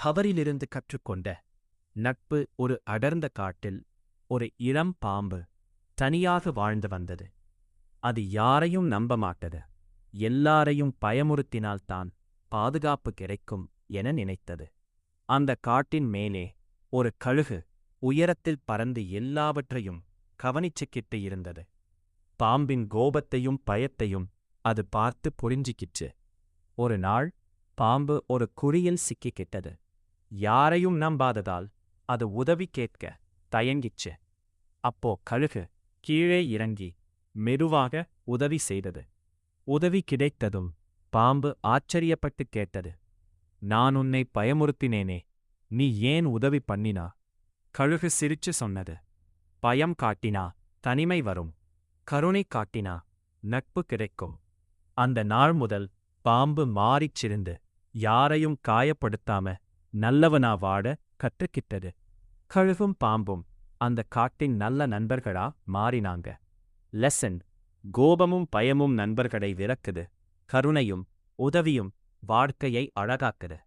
தவறிலிருந்து கற்றுக்கொண்ட நட்பு. ஒரு அடர்ந்த காட்டில் ஒரு இளம் பாம்பு தனியாக வாழ்ந்து வந்தது. அது யாரையும் நம்ப மாட்டது. எல்லாரையும் பயமுறுத்தினால்தான் பாதுகாப்பு கிடைக்கும் என நினைத்தது. அந்த காட்டின் மேலே ஒரு கழுகு உயரத்தில் பறந்து எல்லாவற்றையும் கவனிச்சுக்கிட்டு இருந்தது. பாம்பின் கோபத்தையும் பயத்தையும் அது பார்த்து புரிஞ்சிக்கிச்சு. ஒரு நாள் பாம்பு ஒரு குழியில் சிக்கிக்கிட்டது. யாரையும் நம்பாததால் அது உதவி கேட்க தயங்கிச்சு. அப்போ கழுகு கீழே இறங்கி மெதுவாக உதவி செய்தது. உதவி கிடைத்ததும் பாம்பு ஆச்சரியப்பட்டு கேட்டது, நான் உன்னை பயமுறுத்தினேனே, நீ ஏன் உதவி பண்ணினா? கழுகு சிரிச்சு சொன்னது, பயம் காட்டினா தனிமை வரும், கருணை காட்டினா நட்பு கிடைக்கும். அந்த நாள் முதல் பாம்பு மாறிச்சிருந்து யாரையும் காயப்படுத்தாம நல்லவனா வாட கற்றுக்கிட்டது. கழுகும் பாம்பும் அந்த காட்டின் நல்ல நண்பர்களா மாறினாங்க. லெசன்: கோபமும் பயமும் நண்பர்களை விரக்குது, கருணையும் உதவியும் வாழ்க்கையை அழகாக்குது.